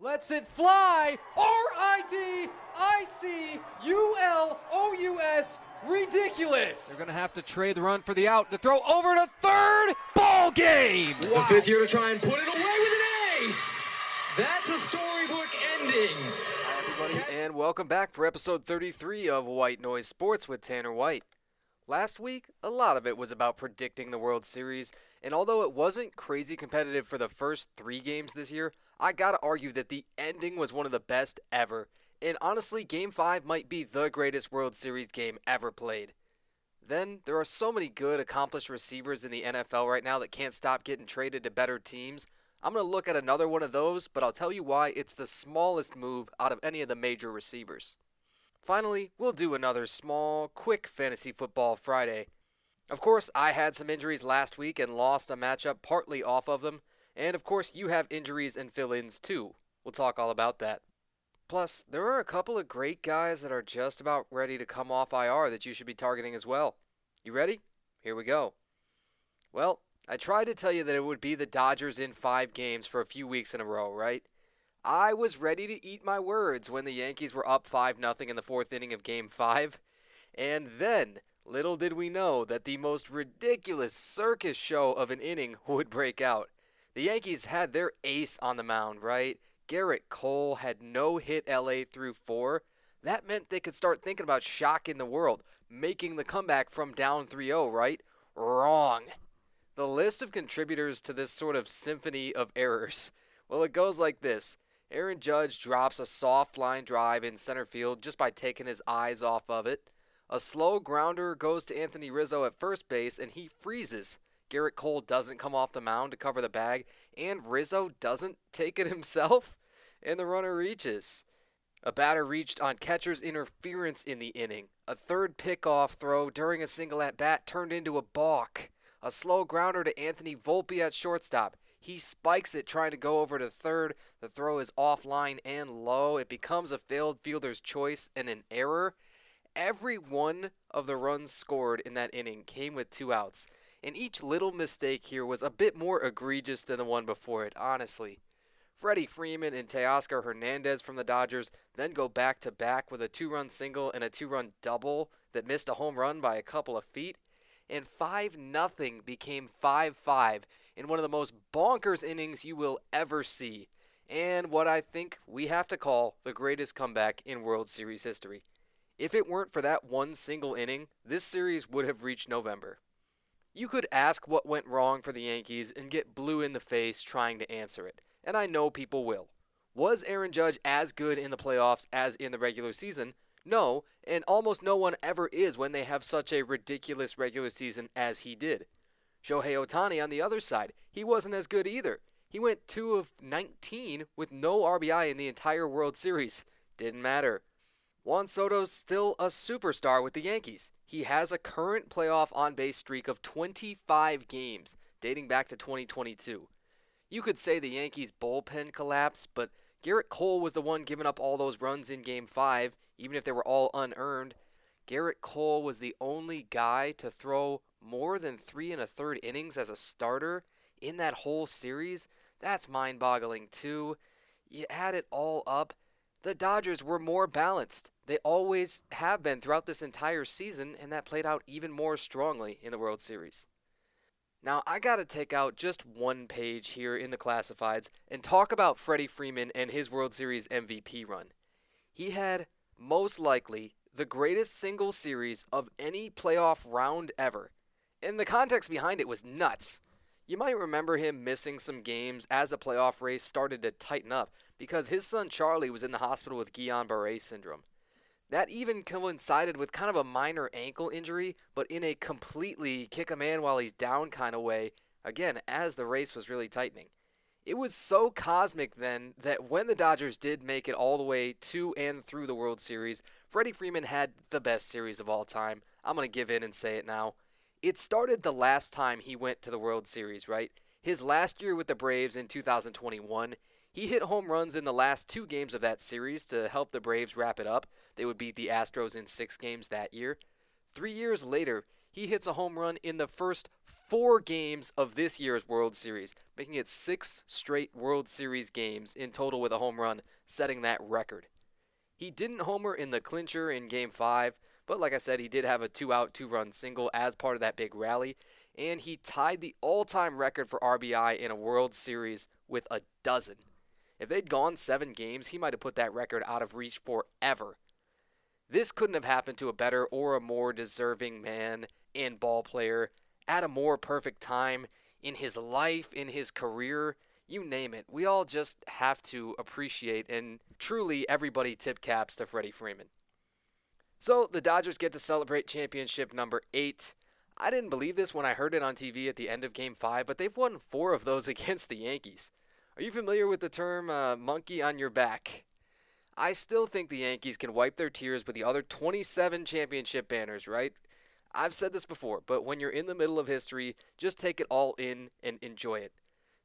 Lets it fly. RIDICULOUS. Ridiculous. They're going to have to trade the run for the out. The throw over to third. Ball game. Wow. The fifth year to try and put it away with an ace. That's a storybook ending. Hi, everybody, and welcome back for episode 33 of White Noise Sports with Tanner White. Last week, a lot of it was about predicting the World Series, and although it wasn't crazy competitive for the first 3 games this year, I gotta argue that the ending was one of the best ever. And honestly, Game 5 might be the greatest World Series game ever played. Then, there are so many good, accomplished receivers in the NFL right now that can't stop getting traded to better teams. I'm going to look at another one of those, but I'll tell you why it's the smallest move out of any of the major receivers. Finally, we'll do another small, quick Fantasy Football Friday. Of course, I had some injuries last week and lost a matchup partly off of them. And of course, you have injuries and fill-ins too. We'll talk all about that. Plus, there are a couple of great guys that are just about ready to come off IR that you should be targeting as well. You ready? Here we go. Well, I tried to tell you that it would be the Dodgers in 5 games for a few weeks in a row, right? I was ready to eat my words when the Yankees were up 5-0 in the 4th inning of Game 5. And then, little did we know that the most ridiculous circus show of an inning would break out. The Yankees had their ace on the mound, right? Garrett Cole had no-hit LA through 4. That meant they could start thinking about shocking the world, making the comeback from down 3-0, right? Wrong. The list of contributors to this sort of symphony of errors, well, it goes like this. Aaron Judge drops a soft line drive in center field just by taking his eyes off of it. A slow grounder goes to Anthony Rizzo at first base, and he freezes. Garrett Cole doesn't come off the mound to cover the bag, and Rizzo doesn't take it himself, and the runner reaches. A batter reached on catcher's interference in the inning. A third pickoff throw during a single at-bat turned into a balk. A slow grounder to Anthony Volpe at shortstop. He spikes it trying to go over to third. The throw is offline and low. It becomes a failed fielder's choice and an error. Every one of the runs scored in that inning came with 2 outs. And each little mistake here was a bit more egregious than the one before it, honestly. Freddie Freeman and Teoscar Hernandez from the Dodgers then go back-to-back with a 2-run single and a 2-run double that missed a home run by a couple of feet. And 5-0 became 5-5 in one of the most bonkers innings you will ever see. And what I think we have to call the greatest comeback in World Series history. If it weren't for that one single inning, this series would have reached November. You could ask what went wrong for the Yankees and get blue in the face trying to answer it, and I know people will. Was Aaron Judge as good in the playoffs as in the regular season? No, and almost no one ever is when they have such a ridiculous regular season as he did. Shohei Ohtani on the other side, he wasn't as good either. He went 2 of 19 with no RBI in the entire World Series. Didn't matter. Juan Soto's still a superstar with the Yankees. He has a current playoff on-base streak of 25 games, dating back to 2022. You could say the Yankees' bullpen collapsed, but Garrett Cole was the one giving up all those runs in Game 5, even if they were all unearned. Garrett Cole was the only guy to throw more than 3 1/3 innings as a starter in that whole series. That's mind-boggling too. You add it all up, the Dodgers were more balanced. They always have been throughout this entire season, and that played out even more strongly in the World Series. Now, I gotta take out just one page here in the classifieds and talk about Freddie Freeman and his World Series MVP run. He had, most likely, the greatest single series of any playoff round ever. And the context behind it was nuts. You might remember him missing some games as the playoff race started to tighten up because his son Charlie was in the hospital with Guillain-Barré syndrome. That even coincided with kind of a minor ankle injury, but in a completely kick a man while he's down kind of way, again, as the race was really tightening. It was so cosmic then that when the Dodgers did make it all the way to and through the World Series, Freddie Freeman had the best series of all time. I'm going to give in and say it now. It started the last time he went to the World Series, right? His last year with the Braves in 2021, he hit home runs in the last 2 games of that series to help the Braves wrap it up. They would beat the Astros in 6 games that year. 3 years later, He hits a home run in the first 4 games of this year's World Series, making it 6 straight World Series games in total with a home run, setting that record. He didn't homer in the clincher in Game 5, but like I said, he did have a 2-out, 2-run single as part of that big rally, and he tied the all-time record for RBI in a World Series with a dozen. If they'd gone 7 games, he might have put that record out of reach forever. This couldn't have happened to a better or a more deserving man and ball player at a more perfect time in his life, in his career, you name it. We all just have to appreciate, and truly everybody tip caps to Freddie Freeman. So the Dodgers get to celebrate championship number 8. I didn't believe this when I heard it on TV at the end of Game 5, but they've won 4 of those against the Yankees. Are you familiar with the term monkey on your back? I still think the Yankees can wipe their tears with the other 27 championship banners, right? I've said this before, but when you're in the middle of history, just take it all in and enjoy it.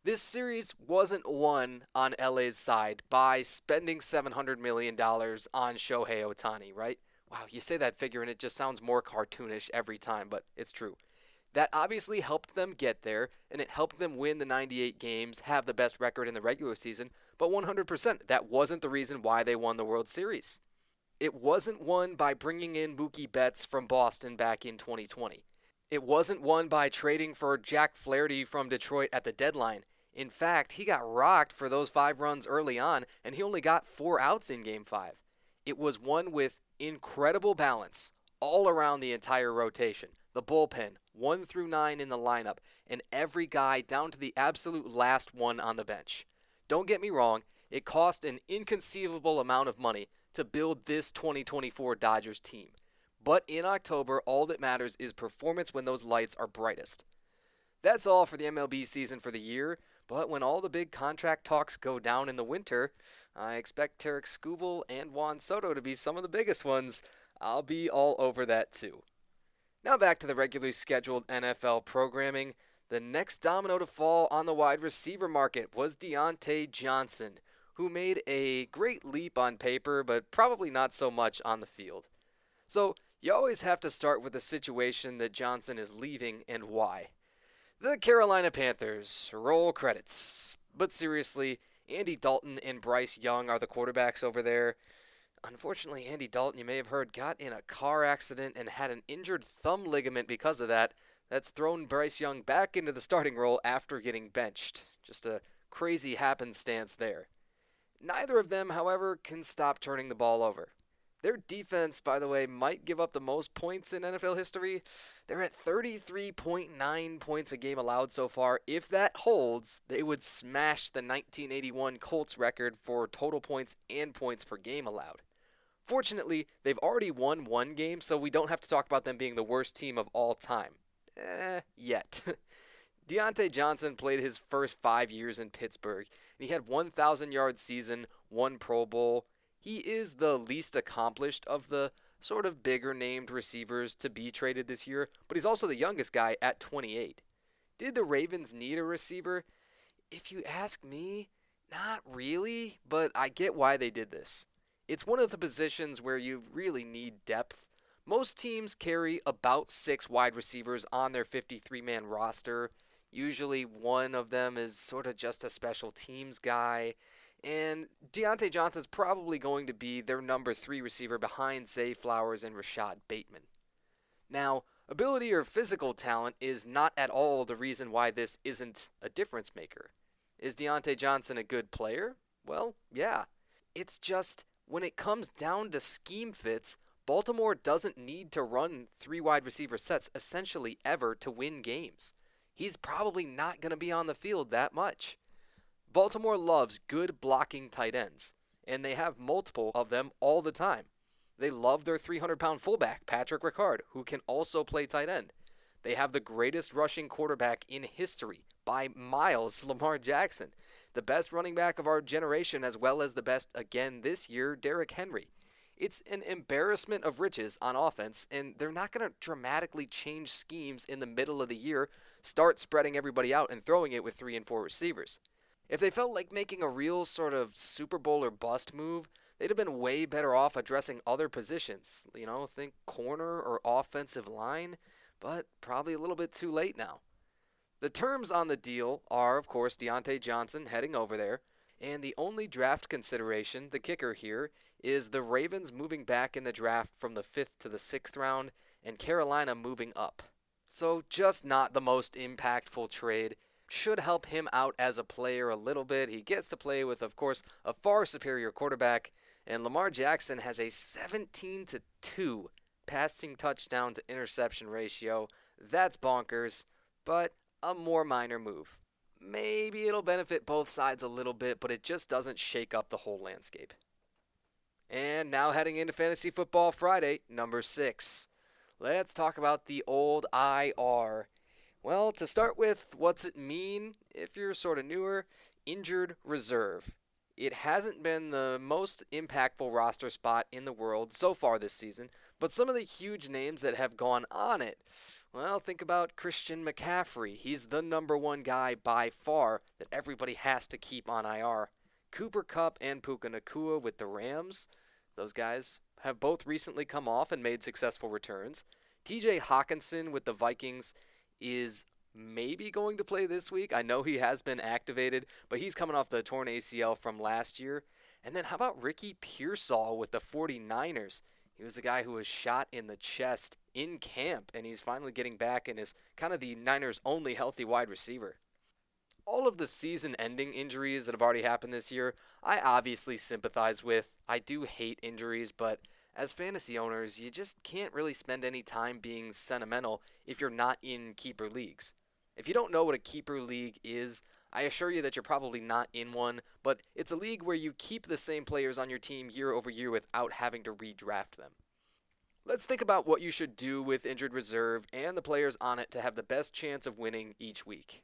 This series wasn't won on LA's side by spending $700 million on Shohei Ohtani, right? Wow, you say that figure and it just sounds more cartoonish every time, but it's true. That obviously helped them get there, and it helped them win the 98 games, have the best record in the regular season, but 100%, that wasn't the reason why they won the World Series. It wasn't won by bringing in Mookie Betts from Boston back in 2020. It wasn't won by trading for Jack Flaherty from Detroit at the deadline. In fact, he got rocked for those 5 runs early on, and he only got 4 outs in Game 5. It was won with incredible balance all around the entire rotation. The bullpen, 1 through 9 in the lineup, and every guy down to the absolute last one on the bench. Don't get me wrong, it cost an inconceivable amount of money to build this 2024 Dodgers team. But in October, all that matters is performance when those lights are brightest. That's all for the MLB season for the year, but when all the big contract talks go down in the winter, I expect Tarek Skubal and Juan Soto to be some of the biggest ones. I'll be all over that too. Now back to the regularly scheduled NFL programming. The next domino to fall on the wide receiver market was Diontae Johnson, who made a great leap on paper, but probably not so much on the field. So you always have to start with the situation that Johnson is leaving and why. The Carolina Panthers, roll credits. But seriously, Andy Dalton and Bryce Young are the quarterbacks over there. Unfortunately, Andy Dalton, you may have heard, got in a car accident and had an injured thumb ligament because of that. That's thrown Bryce Young back into the starting role after getting benched. Just a crazy happenstance there. Neither of them, however, can stop turning the ball over. Their defense, by the way, might give up the most points in NFL history. They're at 33.9 points a game allowed so far. If that holds, they would smash the 1981 Colts record for total points and points per game allowed. Fortunately, they've already won 1 game, so we don't have to talk about them being the worst team of all time. Yet. Diontae Johnson played his first 5 years in Pittsburgh, and he had 1,000-yard season, 1 Pro Bowl. He is the least accomplished of the sort of bigger named receivers to be traded this year, but he's also the youngest guy at 28. Did the Ravens need a receiver? If you ask me, not really, but I get why they did this. It's one of the positions where you really need depth. Most teams carry about 6 wide receivers on their 53-man roster. Usually one of them is sort of just a special teams guy. And Diontae Johnson's probably going to be their number 3 receiver behind Zay Flowers and Rashad Bateman. Now, ability or physical talent is not at all the reason why this isn't a difference maker. Is Diontae Johnson a good player? Well, yeah. It's just, when it comes down to scheme fits, Baltimore doesn't need to run 3 wide receiver sets essentially ever to win games. He's probably not going to be on the field that much. Baltimore loves good blocking tight ends, and they have multiple of them all the time. They love their 300-pound fullback, Patrick Ricard, who can also play tight end. They have the greatest rushing quarterback in history, by miles, Lamar Jackson. The best running back of our generation, as well as the best again this year, Derrick Henry. It's an embarrassment of riches on offense, and they're not going to dramatically change schemes in the middle of the year, start spreading everybody out and throwing it with 3 and 4 receivers. If they felt like making a real sort of Super Bowl or bust move, they'd have been way better off addressing other positions. Think corner or offensive line. but probably a little bit too late now. The terms on the deal are, of course, Diontae Johnson heading over there, and the only draft consideration, the kicker here, is the Ravens moving back in the draft from the 5th to the 6th round, and Carolina moving up. So just not the most impactful trade. Should help him out as a player a little bit. He gets to play with, of course, a far superior quarterback, and Lamar Jackson has a 17-2 passing touchdown to interception ratio. That's bonkers, but a more minor move. Maybe it'll benefit both sides a little bit, but it just doesn't shake up the whole landscape. And now heading into Fantasy Football Friday, number 6. Let's talk about the old IR. Well, to start with, what's it mean? If you're sort of newer, injured reserve. It hasn't been the most impactful roster spot in the world so far this season, but some of the huge names that have gone on it. Well, think about Christian McCaffrey. He's the number one guy by far that everybody has to keep on IR. Cooper Kupp and Puka Nacua with the Rams. Those guys have both recently come off and made successful returns. TJ Hawkinson with the Vikings is maybe going to play this week. I know he has been activated, but he's coming off the torn ACL from last year. And then how about Ricky Pearsall with the 49ers? He was the guy who was shot in the chest in camp, and he's finally getting back and is kind of the Niners' only healthy wide receiver. All of the season-ending injuries that have already happened this year, I obviously sympathize with. I do hate injuries, but as fantasy owners, you just can't really spend any time being sentimental if you're not in keeper leagues. If you don't know what a keeper league is, I assure you that you're probably not in one, but it's a league where you keep the same players on your team year over year without having to redraft them. Let's think about what you should do with injured reserve and the players on it to have the best chance of winning each week.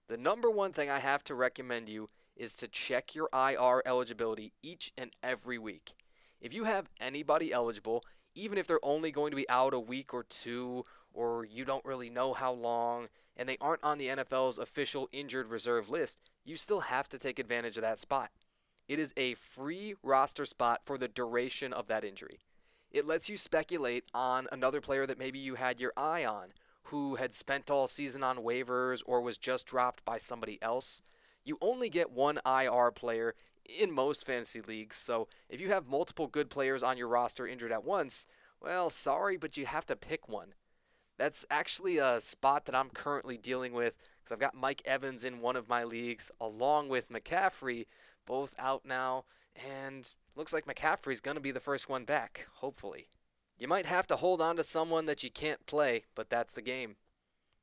The number one thing I have to recommend you is to check your IR eligibility each and every week. If you have anybody eligible, even if they're only going to be out a week or two, or you don't really know how long, and they aren't on the NFL's official injured reserve list, you still have to take advantage of that spot. It is a free roster spot for the duration of that injury. It lets you speculate on another player that maybe you had your eye on, who had spent all season on waivers or was just dropped by somebody else. You only get one IR player in most fantasy leagues, so if you have multiple good players on your roster injured at once, well, sorry, but you have to pick one. That's actually a spot that I'm currently dealing with because I've got Mike Evans in one of my leagues along with McCaffrey, both out now, and looks like McCaffrey's going to be the first one back, hopefully. You might have to hold on to someone that you can't play, but that's the game.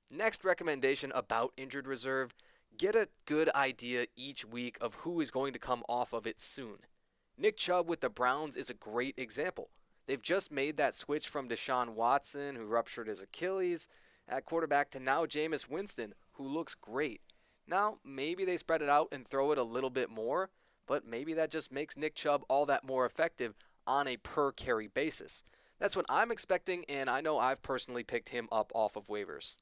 Next recommendation about injured reserve, get a good idea each week of who is going to come off of it soon. Nick Chubb with the Browns is a great example. They've just made that switch from Deshaun Watson, who ruptured his Achilles, at quarterback to now Jameis Winston, who looks great. Now, maybe they spread it out and throw it a little bit more, but maybe that just makes Nick Chubb all that more effective on a per-carry basis. That's what I'm expecting, and I know I've personally picked him up off of waivers.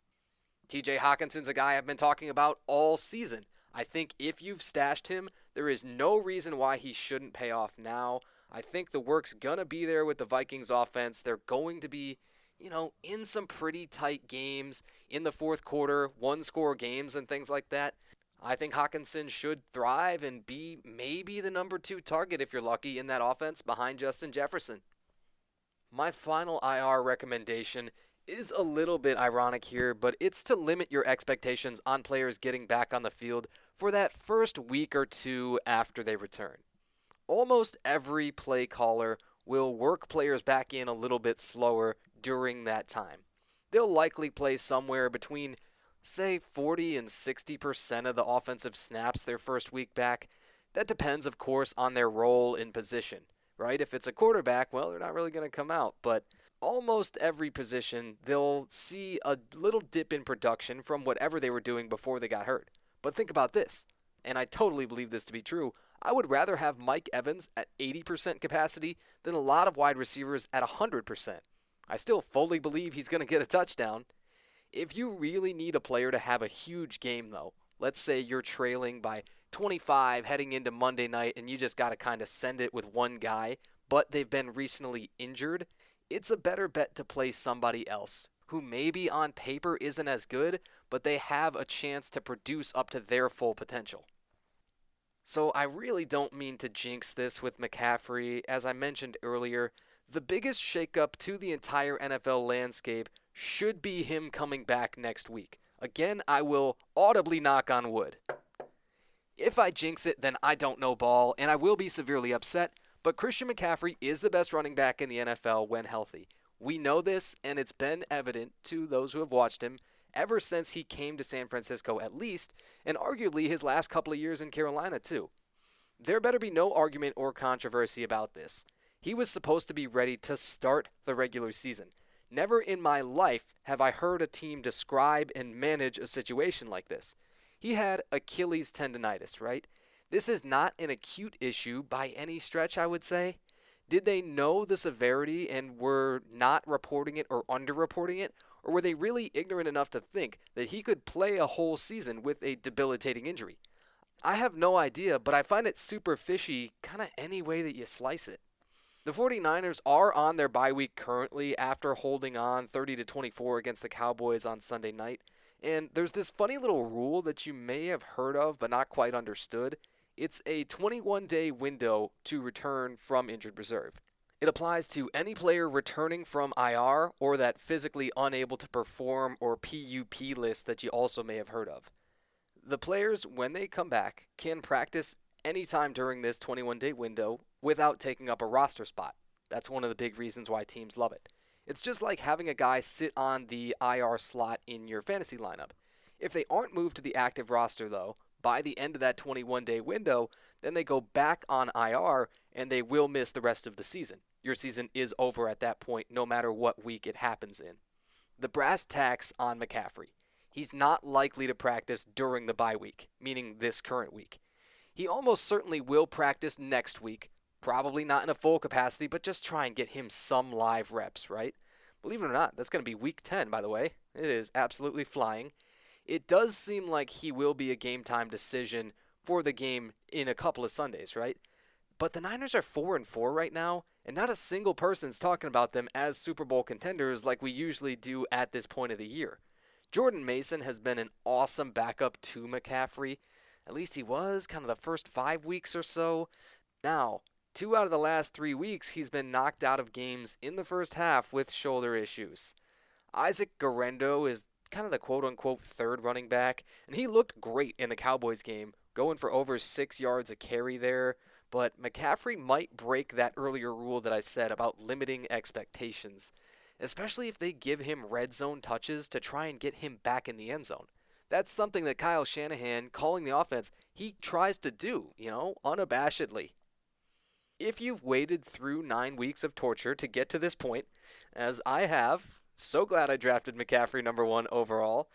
TJ Hawkinson's a guy I've been talking about all season. I think if you've stashed him, there is no reason why he shouldn't pay off now. I think the work's going to be there with the Vikings offense. They're going to be, in some pretty tight games in the fourth quarter, one-score games and things like that. I think Hawkinson should thrive and be maybe the number 2 target if you're lucky in that offense behind Justin Jefferson. My final IR recommendation is a little bit ironic here, but it's to limit your expectations on players getting back on the field for that first week or two after they return. Almost every play caller will work players back in a little bit slower during that time. They'll likely play somewhere between, say, 40 and 60% of the offensive snaps their first week back. That depends, of course, on their role in position, right? If it's a quarterback, well, they're not really going to come out, but almost every position, they'll see a little dip in production from whatever they were doing before they got hurt. But think about this, and I totally believe this to be true. I would rather have Mike Evans at 80% capacity than a lot of wide receivers at 100%. I still fully believe he's going to get a touchdown. If you really need a player to have a huge game, though, let's say you're trailing by 25 heading into Monday night and you just got to kind of send it with one guy, but they've been recently injured, it's a better bet to play somebody else. who maybe on paper isn't as good, but they have a chance to produce up to their full potential. So I really don't mean to jinx this with McCaffrey. As I mentioned earlier, the biggest shakeup to the entire NFL landscape should be him coming back next week. Again, I will audibly knock on wood. If I jinx it, then I don't know ball, and I will be severely upset, but Christian McCaffrey is the best running back in the NFL when healthy. We know this, and it's been evident to those who have watched him ever since he came to San Francisco at least, and arguably his last couple of years in Carolina too. There better be no argument or controversy about this. He was supposed to be ready to start the regular season. Never in my life have I heard a team describe and manage a situation like this. He had Achilles tendonitis, right? This is not an acute issue by any stretch, I would say. Did they know the severity and were not reporting it or underreporting it? Or were they really ignorant enough to think that he could play a whole season with a debilitating injury? I have no idea, but I find it super fishy kind of any way that you slice it. The 49ers are on their bye week currently after holding on 30-24 against the Cowboys on Sunday night. And there's this funny little rule that you may have heard of but not quite understood. It's a 21-day window to return from injured reserve. It applies to any player returning from IR or that physically unable to perform or PUP list that you also may have heard of. The players, when they come back, can practice anytime during this 21-day window without taking up a roster spot. That's one of the big reasons why teams love it. It's just like having a guy sit on the IR slot in your fantasy lineup. If they aren't moved to the active roster, though, by the end of that 21-day window, then they go back on IR and they will miss the rest of the season. Your season is over at that point, no matter what week it happens in. The brass tacks on McCaffrey. He's not likely to practice during the bye week, meaning this current week. He almost certainly will practice next week, probably not in a full capacity, but just try and get him some live reps, right? Believe it or not, that's going to be week 10, by the way. It is absolutely flying. It does seem like he will be a game time decision for the game in a couple of Sundays, right? But the Niners are 4-4 right now, and not a single person's talking about them as Super Bowl contenders like we usually do at this point of the year. Jordan Mason has been an awesome backup to McCaffrey. At least he was kind of the first 5 weeks or so. Now, 2 out of the last 3 weeks, he's been knocked out of games in the first half with shoulder issues. Isaac Guerrero is kind of the quote-unquote third running back, and he looked great in the Cowboys game, going for over 6 yards a carry there. But McCaffrey might break that earlier rule that I said about limiting expectations, especially if they give him red zone touches to try and get him back in the end zone. That's something that Kyle Shanahan, calling the offense, he tries to do, unabashedly. If you've waded through 9 weeks of torture to get to this point, as I have, so glad I drafted McCaffrey number 1 overall.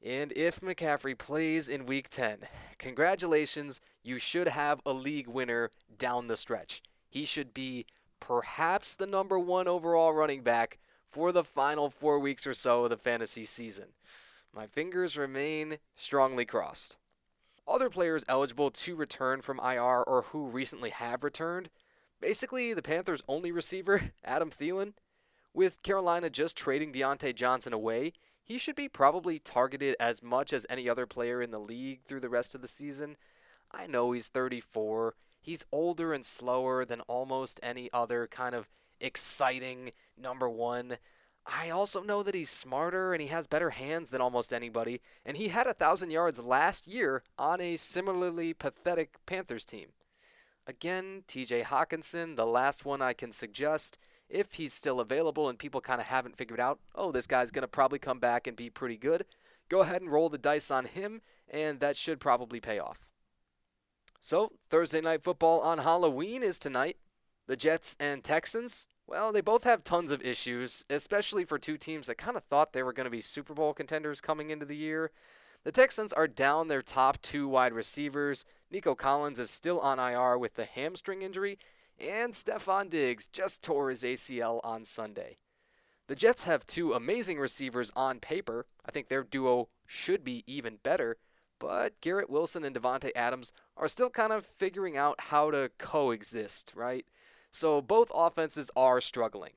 And if McCaffrey plays in Week 10, congratulations, you should have a league winner down the stretch. He should be perhaps the number 1 overall running back for the final 4 weeks or so of the fantasy season. My fingers remain strongly crossed. Other players eligible to return from IR or who recently have returned, basically the Panthers' only receiver, Adam Thielen. With Carolina just trading Diontae Johnson away, he should be probably targeted as much as any other player in the league through the rest of the season. I know he's 34. He's older and slower than almost any other kind of exciting number 1. I also know that he's smarter and he has better hands than almost anybody, and he had 1,000 yards last year on a similarly pathetic Panthers team. Again, TJ Hawkinson, the last one I can suggest, if he's still available and people kind of haven't figured out, this guy's going to probably come back and be pretty good, go ahead and roll the dice on him, and that should probably pay off. So, Thursday Night Football on Halloween is tonight. The Jets and Texans, well, they both have tons of issues, especially for 2 teams that kind of thought they were going to be Super Bowl contenders coming into the year. The Texans are down their top 2 wide receivers. Nico Collins is still on IR with the hamstring injury, and Stephon Diggs just tore his ACL on Sunday. The Jets have 2 amazing receivers on paper. I think their duo should be even better, but Garrett Wilson and Devontae Adams are still kind of figuring out how to coexist, right? So both offenses are struggling.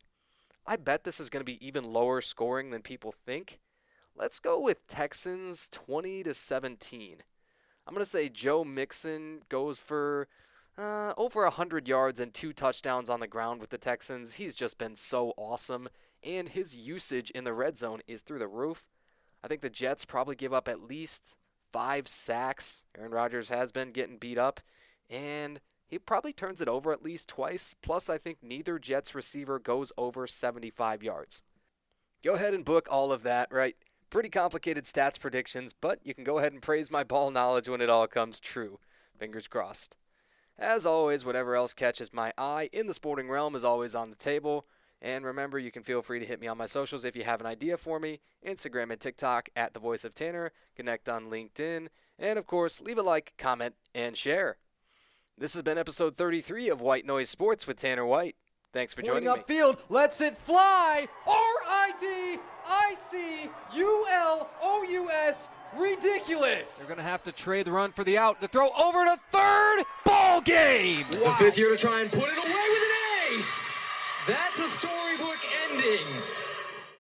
I bet this is going to be even lower scoring than people think. Let's go with Texans 20-17. I'm going to say Joe Mixon goes for over 100 yards and 2 touchdowns on the ground with the Texans. He's just been so awesome, and his usage in the red zone is through the roof. I think the Jets probably give up at least 5 sacks. Aaron Rodgers has been getting beat up, and he probably turns it over at least twice. Plus, I think neither Jets receiver goes over 75 yards. Go ahead and book all of that, right? Pretty complicated stats predictions, but you can go ahead and praise my ball knowledge when it all comes true. Fingers crossed. As always, whatever else catches my eye in the sporting realm is always on the table. And remember, you can feel free to hit me on my socials if you have an idea for me. Instagram and TikTok at The Voice of Tanner. Connect on LinkedIn. And, of course, leave a like, comment, and share. This has been episode 33 of White Noise Sports with Tanner White. Thanks for joining me. Upfield, lets it fly. RIDICULOUS. Ridiculous. They're going to have to trade the run for the out. The throw over to third. Ball game. The fifth year to try and put it away with an ace. That's a storybook ending.